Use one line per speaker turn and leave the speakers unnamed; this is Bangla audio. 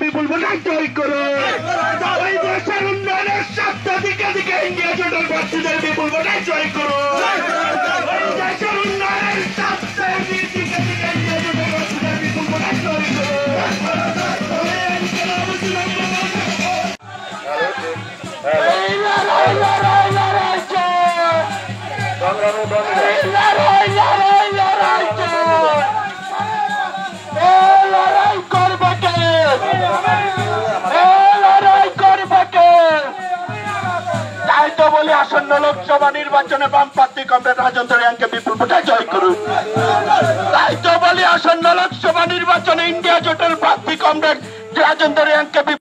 বিপুল ভোটে জয় করুন। এই দেশের উন্নয়নের স্বার্থ দিকে দিকে ইন্ডিয়া জোটের প্রার্থীদের বিপুল ভোটে জয় করুন। এই দেশের উন্নয়নের স্বার্থে দিকে দিকে ইন্ডিয়া জোটের প্রার্থীদের বিপুল ভোটে জয় করুন। আসন্ন লোকসভা নির্বাচনে বামপন্থী কমরেড রাজন দরিয়ানকে বিপুল ভোটে জয় করুন। তাই তো বলি আসন্ন লোকসভা নির্বাচনে ইন্ডিয়া জোটের প্রার্থী কমরেড রাজন দরিয়ানকে